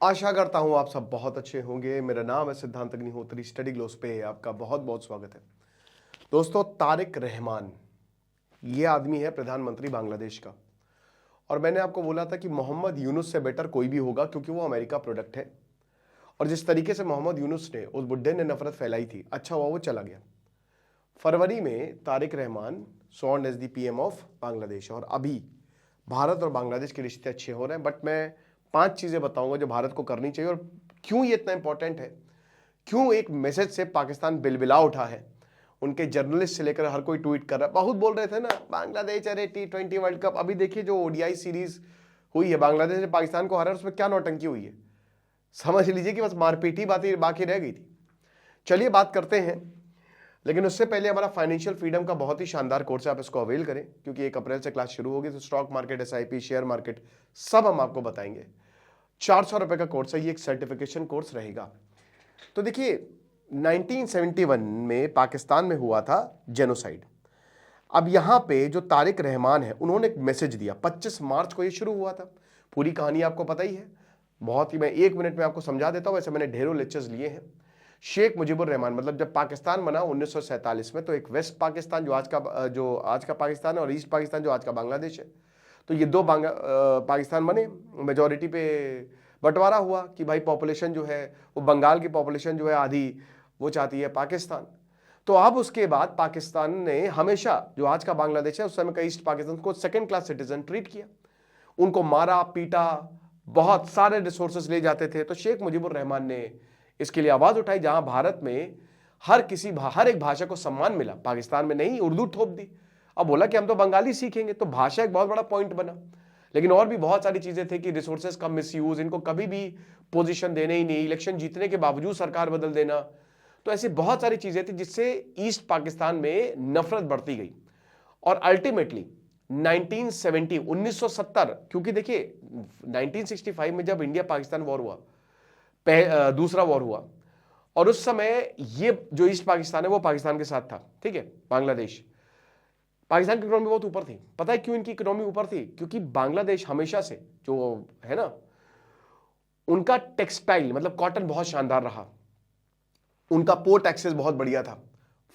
आशा करता हूँ आप सब बहुत अच्छे होंगे। मेरा नाम है सिद्धांत अग्निहोत्री। स्टडी ग्लोस पे आपका बहुत बहुत स्वागत है। दोस्तों, तारिक रहमान ये आदमी है प्रधानमंत्री बांग्लादेश का। और मैंने आपको बोला था कि मोहम्मद यूनुस से बेटर कोई भी होगा, क्योंकि वो अमेरिका प्रोडक्ट है। और जिस तरीके से मोहम्मद यूनुस ने, उस बुड्ढे ने नफरत फैलाई थी, अच्छा हुआ वो चला गया। फरवरी में तारिक रहमान सॉन्ड as the PM of Bangladesh. और अभी भारत और बांग्लादेश के रिश्ते अच्छे हो रहे हैं। बट मैं 5 चीज़ें बताऊंगा जो भारत को करनी चाहिए और क्यों ये इतना इंपॉर्टेंट है, क्यों एक मैसेज से पाकिस्तान बिलबिला उठा है। उनके जर्नलिस्ट से लेकर हर कोई ट्वीट कर रहा है। बहुत बोल रहे थे ना बांग्लादेश, अरे T20 वर्ल्ड कप। अभी देखिए जो ओडीआई सीरीज हुई है, बांग्लादेश ने पाकिस्तान को हरा, उसमें क्या नौटंकी हुई है। समझ लीजिए कि बस मारपीट ही बाकी रह गई थी। चलिए बात करते हैं, लेकिन उससे पहले हमारा फाइनेंशियल फ्रीडम का बहुत ही शानदार कोर्स है, आप इसको अवेल करें, क्योंकि 1 अप्रैल से क्लास शुरू होगी। तो stock market, SIP, share market सब हम आपको बताएंगे। 400 रुपए का कोर्स है, ये एक सर्टिफिकेशन कोर्स रहेगा। तो देखिए 1971 में पाकिस्तान में हुआ था जेनोसाइड। अब यहां पे जो तारिक रहमान है, उन्होंने एक मैसेज दिया। 25 मार्च को ये शुरू हुआ था। पूरी कहानी आपको पता ही है, बहुत ही मैं 1 मिनट में आपको समझा देता हूं। वैसे मैंने ढेरों लेक्चर्स लिए हैं। शेख मुजीबुर रहमान, मतलब जब पाकिस्तान बना 1947 में, तो एक वेस्ट पाकिस्तान जो आज का पाकिस्तान है, और ईस्ट पाकिस्तान जो आज का बांग्लादेश है। तो ये दो पाकिस्तान बने। मेजॉरिटी पे बंटवारा हुआ कि भाई पॉपुलेशन जो है वो बंगाल की पॉपुलेशन जो है आधी वो चाहती है पाकिस्तान। तो अब उसके बाद पाकिस्तान ने हमेशा, जो आज का बांग्लादेश है, उस समय का ईस्ट पाकिस्तान को सेकंड क्लास सिटीजन ट्रीट किया। उनको मारा पीटा, बहुत सारे रिसोर्सेस ले जाते थे। तो शेख मुजीबुर रहमान ने इसके लिए आवाज उठाई। जहां भारत में हर एक भाषा को सम्मान मिला, पाकिस्तान में नहीं, उर्दू थोप दी। अब बोला कि हम तो बंगाली सीखेंगे, तो भाषा एक बहुत बड़ा पॉइंट बना। लेकिन और भी बहुत सारी चीजें थी कि रिसोर्सेज का मिसयूज, इनको कभी भी पोजीशन देने ही नहीं, इलेक्शन जीतने के बावजूद सरकार बदल देना। तो ऐसी बहुत सारी चीजें थी जिससे ईस्ट पाकिस्तान में नफरत बढ़ती गई। और अल्टीमेटली 1970, क्योंकि देखिए 1965 में जब इंडिया पाकिस्तान वॉर हुआ, दूसरा वॉर हुआ, और उस समय ये जो ईस्ट पाकिस्तान है वो पाकिस्तान के साथ था, ठीक है। बांग्लादेश, पाकिस्तान की इकोनॉमी बहुत ऊपर थी। पता है क्यों इनकी इकोनॉमी ऊपर थी? क्योंकि बांग्लादेश हमेशा से जो है ना, उनका टेक्सटाइल मतलब कॉटन बहुत शानदार रहा, उनका पोर्ट एक्सेस बहुत बढ़िया था,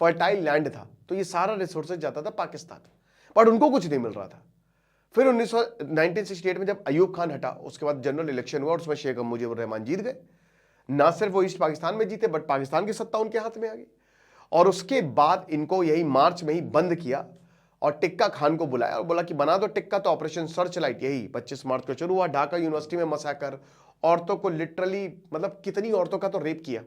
फर्टाइल लैंड था। तो ये सारा रिसोर्सेज जाता था पाकिस्तान, बट उनको कुछ नहीं मिल रहा था। फिर 1968 में जब अयूब खान हटा, उसके बाद जनरल इलेक्शन हुआ और उसमें शेख मुजीबुर रहमान जीत गए। ना सिर्फ वो ईस्ट पाकिस्तान में जीते, बट पाकिस्तान की सत्ता उनके हाथ में आ गई। और उसके बाद इनको यही मार्च में ही बंद किया और टिक्का खान को बुलाया और बोला कि बना दो टिक्का। तो ऑपरेशन सर्च लाइट यही 25 मार्च को शुरू हुआ। ढाका यूनिवर्सिटी में मसाकर, औरतों को लिटरली, मतलब कितनी औरतों का तो रेप किया,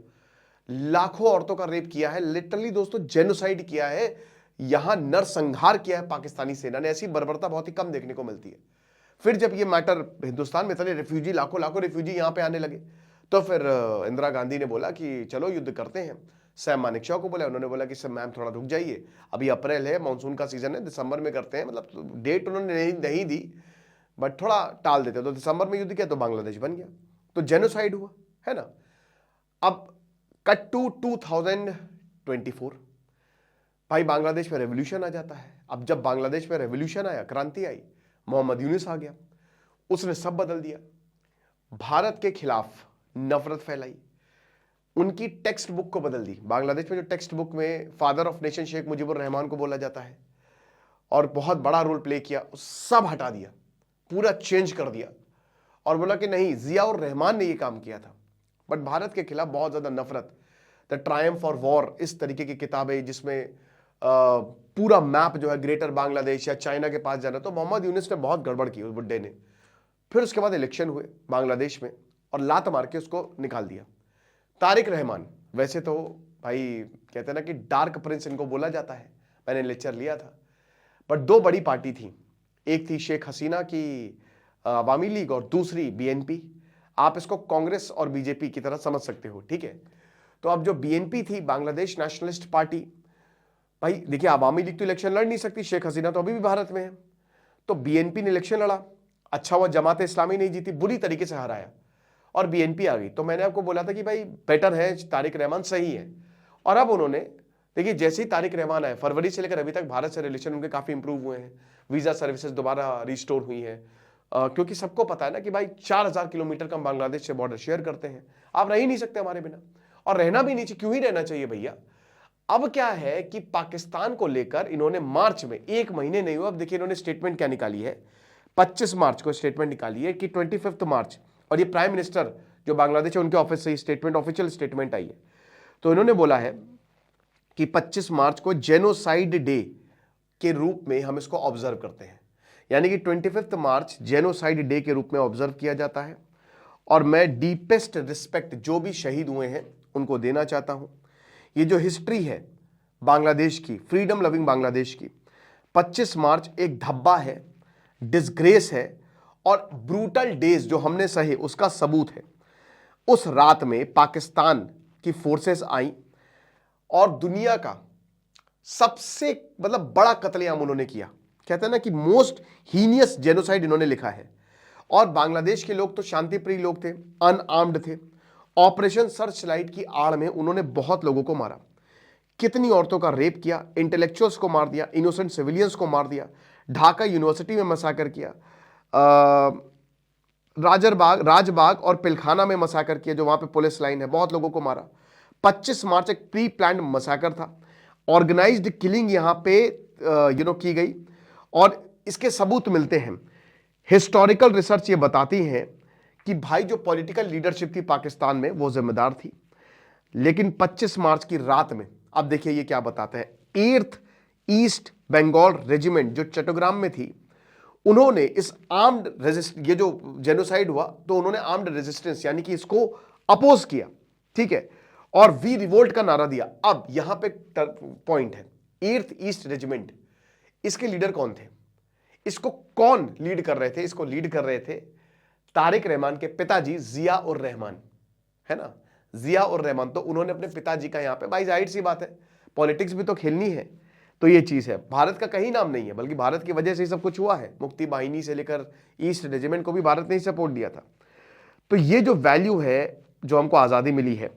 लाखों औरतों का रेप किया है लिटरली दोस्तों, जेनोसाइड किया है, यहां नरसंहार किया है पाकिस्तानी सेना ने। ऐसी बर्बरता बहुत ही कम देखने को मिलती है। फिर जब ये मैटर हिंदुस्तान में इतने रिफ्यूजी, लाखों लाखों रिफ्यूजी यहां पे आने लगे, तो फिर इंदिरा गांधी ने बोला कि चलो युद्ध करते हैं। सैम मानेकशॉ को बोला, उन्होंने बोला कि सर मैम थोड़ा रुक जाइए, अभी अप्रैल है, मानसून का सीजन है, दिसंबर में करते हैं। मतलब डेट उन्होंने नहीं दी, बट थोड़ा टाल देते। तो दिसंबर में युद्ध किया तो बांग्लादेश बन गया, तो जेनोसाइड हुआ, है ना। अब कट टू 2024, भाई बांग्लादेश में रेवोल्यूशन आ जाता है। अब जब बांग्लादेश में रेवोल्यूशन आया, क्रांति आई, मोहम्मद यूनुस आ गया, उसने सब बदल दिया। भारत के खिलाफ नफरत फैलाई, उनकी टेक्स्ट बुक को बदल दी। बांग्लादेश में जो टेक्स्ट बुक में father of nation Sheikh Mujibur Rahman को बोला जाता है और बहुत बड़ा रोल प्ले किया, सब हटा दिया, पूरा चेंज कर दिया और बोला कि नहीं, जिया और रहमान ने ये काम किया था। बट भारत के खिलाफ बहुत ज्यादा नफरत, द ट्रायम्फ फॉर वॉर, इस तरीके की किताबें जिसमें पूरा मैप जो है ग्रेटर बांग्लादेश या चाइना के पास जाना। तो मोहम्मद यूनुस ने बहुत गड़बड़ की उस बुड्ढे ने। फिर उसके बाद इलेक्शन हुए बांग्लादेश में और लात मार के उसको निकाल दिया। तारिक रहमान, वैसे तो भाई कहते हैं ना कि डार्क प्रिंस इनको बोला जाता है, मैंने लेक्चर लिया था। बट 2 बड़ी पार्टी थी, एक थी शेख हसीना की अवामी लीग और दूसरी BNP। आप इसको कांग्रेस और बीजेपी की तरह समझ सकते हो, ठीक है। तो अब जो BNP थी, बांग्लादेश नेशनलिस्ट पार्टी, भाई देखिए अवामी लीग तो इलेक्शन लड़ नहीं सकती, शेख हसीना तो अभी भी भारत में है। तो BNP ने इलेक्शन लड़ा, अच्छा हुआ जमात इस्लामी नहीं जीती, बुरी तरीके से हराया और BNP आ गई। तो मैंने आपको बोला था कि भाई बेटर है तारिक रहमान, सही है। और अब उन्होंने देखिए, जैसे ही तारिक रहमान आए, फरवरी से लेकर अभी तक भारत से रिलेशन उनके काफी इंप्रूव हुए हैं। वीजा सर्विसेज दोबारा रिस्टोर हुई है, क्योंकि सबको पता है ना कि भाई 4000 किलोमीटर का हम बांग्लादेश से बॉर्डर शेयर करते हैं, आप रह ही नहीं सकते हमारे बिना, और रहना भी नहीं चाहिए, क्यों ही रहना चाहिए भैया। अब क्या है कि पाकिस्तान को लेकर इन्होंने मार्च में, 1 महीने नहीं हुआ, अब देखिए इन्होंने स्टेटमेंट क्या निकाली है, 25 मार्च को स्टेटमेंट निकाली है कि 25 मार्च, और ये प्राइम मिनिस्टर जो बांग्लादेश है उनके ऑफिस से स्टेटमेंट, ऑफिशियल स्टेटमेंट आई है। तो इन्होंने बोला है कि 25 मार्च को जेनोसाइड डे के रूप में हम इसको ऑब्जर्व करते हैं, यानी कि 25 मार्च जेनोसाइड डे के रूप में ऑब्जर्व किया जाता है, और मैं डीपेस्ट रिस्पेक्ट जो भी शहीद हुए हैं उनको देना चाहता हूं। ये जो हिस्ट्री है बांग्लादेश की, फ्रीडम लविंग बांग्लादेश की, 25 मार्च एक धब्बा है, डिसग्रेस है, और ब्रूटल डेज जो हमने सहे उसका सबूत है। उस रात में पाकिस्तान की फोर्सेस आई और दुनिया का सबसे मतलब बड़ा कत्लेआम उन्होंने किया, कहते हैं ना कि मोस्ट हीनियस जेनोसाइड इन्होंने लिखा है। और बांग्लादेश के लोग तो शांतिप्रिय लोग थे, अनआर्म्ड थे। ऑपरेशन सर्चलाइट की आड़ में उन्होंने बहुत लोगों को मारा, कितनी औरतों का रेप किया, इंटेलेक्चुअल्स को मार दिया, इनोसेंट सिविलियंस को मार दिया, ढाका यूनिवर्सिटी में मसाकर किया, राजबाग और पिलखाना में मसाकर किया जो वहां पे पुलिस लाइन है, बहुत लोगों को मारा। 25 मार्च एक प्री प्लान्ड मसाकर था, ऑर्गेनाइज्ड किलिंग यहां पे की गई, और इसके सबूत मिलते हैं। हिस्टोरिकल रिसर्च ये बताती है कि भाई जो पॉलिटिकल लीडरशिप थी पाकिस्तान में वो जिम्मेदार थी। लेकिन 25 मार्च की रात में अब देखिए ये क्या बताते हैं, 8th ईस्ट बंगाल रेजिमेंट जो चट्टग्राम में थी, उन्होंने इस आर्म्ड रेजिस्ट, ये जो जेनोसाइड हुआ तो उन्होंने आर्म्ड रेजिस्टेंस यानी कि इसको अपोज किया, ठीक है, और वी रिवोल्ट का नारा दिया। अब यहां पे पॉइंट है, 8th ईस्ट रेजिमेंट, इसके लीडर कौन थे, इसको कौन लीड कर रहे थे, इसको लीड कर रहे थे तारिक रहमान के पिताजी जिया उर रहमान, है ना, जिया उर रहमान। तो उन्होंने अपने पिताजी का यहां पे, भाई जाहिर सी बात है पॉलिटिक्स भी तो खेलनी है, तो ये चीज है। भारत का कहीं नाम नहीं है, बल्कि भारत की वजह से ही सब कुछ हुआ है। मुक्ति बाहिनी से लेकर ईस्ट रेजिमेंट को भी भारत ने ही सपोर्ट दिया था। तो ये जो वैल्यू है जो हमको आज़ादी मिली है,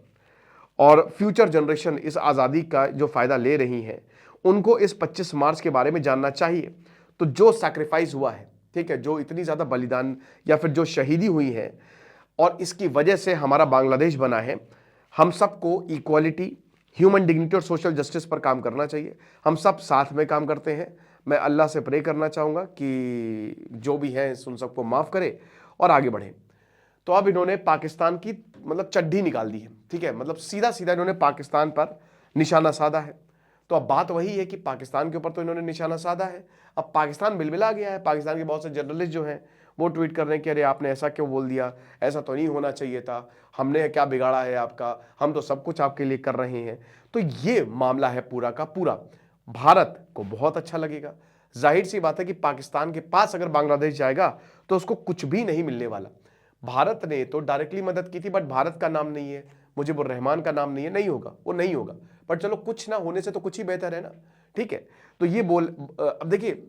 और फ्यूचर जनरेशन इस आज़ादी का जो फायदा ले रही है, उनको इस 25 मार्च के बारे में जानना चाहिए। तो जो सैक्रिफाइस हुआ है, ठीक है, जो इतनी ज़्यादा बलिदान या फिर जो शहीदी हुई है, और इसकी वजह से हमारा बांग्लादेश बना है, हम सबको इक्वालिटी, ह्यूमन डिग्निटी और सोशल जस्टिस पर काम करना चाहिए। हम सब साथ में काम करते हैं। मैं अल्लाह से प्रे करना चाहूँगा कि जो भी है उन सबको माफ़ करे और आगे बढ़े। तो अब इन्होंने पाकिस्तान की मतलब चड्ढी निकाल दी है, ठीक है, मतलब सीधा सीधा इन्होंने पाकिस्तान पर निशाना साधा है। तो अब बात वही है कि पाकिस्तान के ऊपर तो इन्होंने निशाना साधा है, अब पाकिस्तान बिलबिला गया है। पाकिस्तान के बहुत से जर्नलिस्ट जो हैं वो ट्वीट कर रहे हैं कि अरे आपने ऐसा क्यों बोल दिया, ऐसा तो नहीं होना चाहिए था, हमने क्या बिगाड़ा है आपका, हम तो सब कुछ आपके लिए कर रहे हैं। तो ये मामला है पूरा का पूरा, भारत को बहुत अच्छा लगेगा। जाहिर सी बात है कि पाकिस्तान के पास अगर बांग्लादेश जाएगा तो उसको कुछ भी नहीं मिलने वाला। भारत ने तो डायरेक्टली मदद की थी, बट भारत का नाम नहीं है, मुजीबुर रहमान का नाम नहीं है, नहीं होगा, वो नहीं होगा। बट चलो, कुछ ना होने से तो कुछ ही बेहतर है ना, ठीक है। तो ये अब देखिए,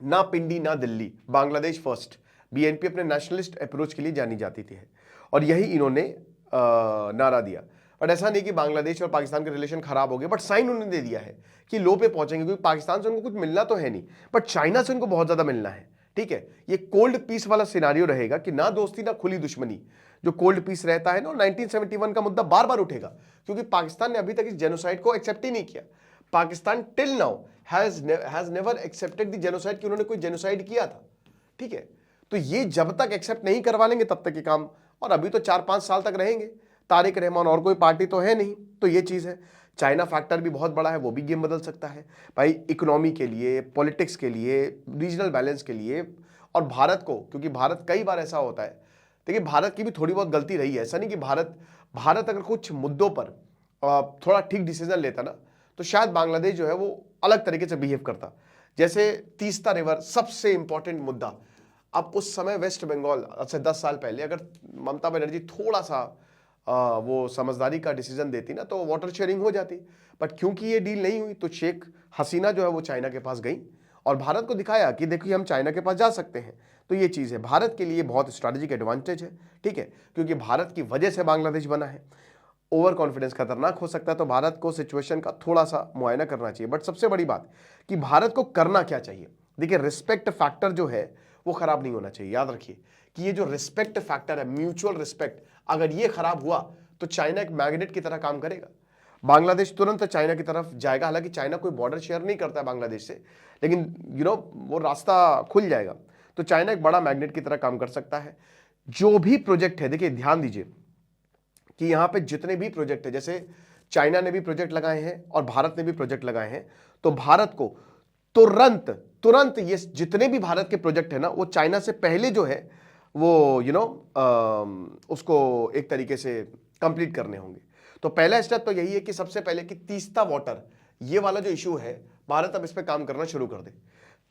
ना पिंडी ना दिल्ली, बांग्लादेश फर्स्ट, बीएनपी अपने नेशनलिस्ट अप्रोच के लिए जानी जाती थी, और यही इन्होंने नारा दिया। बट ऐसा नहीं कि बांग्लादेश और पाकिस्तान के रिलेशन खराब हो गए, बट साइन उन्होंने दे दिया है कि लो पे पहुंचेंगे, क्योंकि पाकिस्तान से उनको कुछ मिलना तो है नहीं, बट चाइना से उनको बहुत ज्यादा मिलना है, ठीक है। ये कोल्ड पीस वाला सिनारियो रहेगा कि ना दोस्ती ना खुली दुश्मनी। जो कोल्ड पीस रहता है ना, 1971 का मुद्दा बार बार उठेगा, क्योंकि पाकिस्तान ने अभी तक इस जेनोसाइड को एक्सेप्ट ही नहीं किया। Pakistan till now has never accepted the genocide कि उन्होंने कोई जेनोसाइड किया था, ठीक है। तो ये जब तक एक्सेप्ट नहीं करवा लेंगे तब तक ये काम, और अभी तो 4-5 साल तक रहेंगे तारिक रहमान, और कोई पार्टी तो है नहीं। तो ये चीज है। चाइना फैक्टर भी बहुत बड़ा है, वो भी गेम बदल सकता है भाई, इकोनॉमी के लिए, पॉलिटिक्स के लिए, रीजनल बैलेंस के लिए। और भारत को, क्योंकि भारत कई बार ऐसा होता है, देखिए भारत की भी थोड़ी बहुत गलती रही है, ऐसा नहीं कि भारत अगर कुछ मुद्दों पर थोड़ा ठीक डिसीजन लेता ना, तो शायद बांग्लादेश जो है वो अलग तरीके से बिहेव करता। जैसे तीस्ता रिवर, सबसे इंपॉर्टेंट मुद्दा। अब उस समय वेस्ट बंगाल से 10 साल पहले अगर ममता बनर्जी थोड़ा सा वो समझदारी का डिसीजन देती ना, तो वाटर शेयरिंग हो जाती। बट क्योंकि ये डील नहीं हुई, तो शेख हसीना जो है वो चाइना के पास गई और भारत को दिखाया कि देखिए हम चाइना के पास जा सकते हैं। तो ये चीज़ है, भारत के लिए बहुत स्ट्रैटेजिक एडवांटेज है, ठीक है, क्योंकि भारत की वजह से बांग्लादेश बना है। ओवर कॉन्फिडेंस खतरनाक हो सकता है, तो भारत को सिचुएशन का थोड़ा सा मुआयना करना चाहिए। बट सबसे बड़ी बात कि भारत को करना क्या चाहिए, देखिए रिस्पेक्ट फैक्टर जो है वो खराब नहीं होना चाहिए। याद रखिए कि ये जो रिस्पेक्ट फैक्टर है, म्यूचुअल रिस्पेक्ट, अगर ये खराब हुआ तो चाइना एक मैग्नेट की तरह काम करेगा। बांग्लादेश तुरंत चाइना की तरफ जाएगा। हालांकि चाइना कोई बॉर्डर शेयर नहीं करता है बांग्लादेश से, लेकिन वो रास्ता खुल जाएगा। तो चाइना एक बड़ा मैग्नेट की तरह काम कर सकता है। जो भी प्रोजेक्ट है, देखिए ध्यान दीजिए कि यहां पे जितने भी प्रोजेक्ट है, जैसे चाइना ने भी प्रोजेक्ट लगाए हैं और भारत ने भी प्रोजेक्ट लगाए हैं, तो भारत को तुरंत तुरंत ये जितने भी भारत के प्रोजेक्ट है ना, वो चाइना से पहले जो है वो उसको एक तरीके से कंप्लीट करने होंगे। तो पहला स्टेप तो यही है कि सबसे पहले कि तीस्ता वाटर, ये वाला जो इशू है, भारत अब इस पर काम करना शुरू कर दे।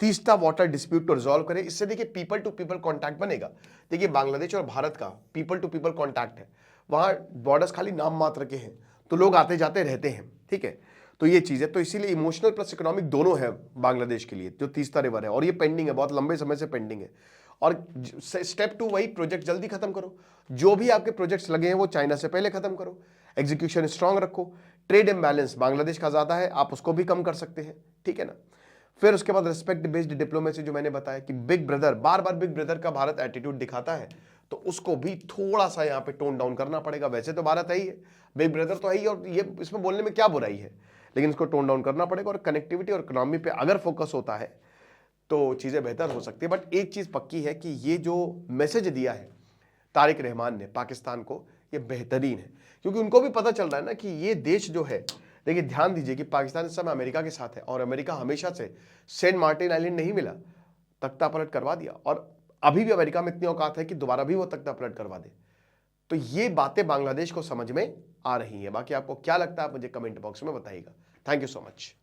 तीस्ता वाटर डिस्प्यूट को रिजॉल्व करे। इससे देखिए पीपल टू पीपल कॉन्टैक्ट बनेगा। देखिए बांग्लादेश और भारत का पीपल टू पीपल कॉन्टैक्ट है, वहां बॉर्डर्स खाली नाम मात्र के हैं, तो लोग आते जाते रहते हैं, ठीक है। तो ये चीज है, तो इसीलिए इमोशनल प्लस इकोनॉमिक दोनों है बांग्लादेश के लिए, जो तीस्ता रिवर है, और ये पेंडिंग है, बहुत लंबे समय से पेंडिंग है। और स्टेप 2 वही, प्रोजेक्ट जल्दी खत्म करो। जो भी आपके प्रोजेक्ट्स लगे हैं वो चाइना से पहले खत्म करो। एग्जीक्यूशन स्ट्रांग रखो। ट्रेड इम्बैलेंस बांग्लादेश का ज्यादा है, आप उसको भी कम कर सकते हैं, ठीक है ना। फिर उसके बाद रिस्पेक्ट बेस्ड डिप्लोमेसी, जो मैंने बताया कि बिग ब्रदर, बार बार बिग ब्रदर का भारत एटीट्यूड दिखाता है, तो उसको भी थोड़ा सा यहाँ पे टोन डाउन करना पड़ेगा। वैसे तो भारत है ही है, बिग ब्रदर तो है ही, और ये इसमें बोलने में क्या बुराई है, लेकिन इसको टोन डाउन करना पड़ेगा। और कनेक्टिविटी और इकोनॉमी पे अगर फोकस होता है तो चीजें बेहतर हो सकती है। बट एक चीज पक्की है कि ये जो मैसेज दिया है तारिक रहमान ने पाकिस्तान को, ये बेहतरीन है, क्योंकि उनको भी पता चल रहा है ना कि ये देश जो है, देखिए ध्यान दीजिए कि पाकिस्तान इस समय अमेरिका के साथ है, और अमेरिका हमेशा से सेंट मार्टिन आइलैंड नहीं मिला, तख्ता पलट करवा दिया, और अभी भी अमेरिका में इतनी औकात है कि दोबारा भी वो तख्ता पलट करवा दे। तो ये बातें बांग्लादेश को समझ में आ रही हैं। बाकी आपको क्या लगता है, आप मुझे कमेंट बॉक्स में बताइएगा। Thank you so much.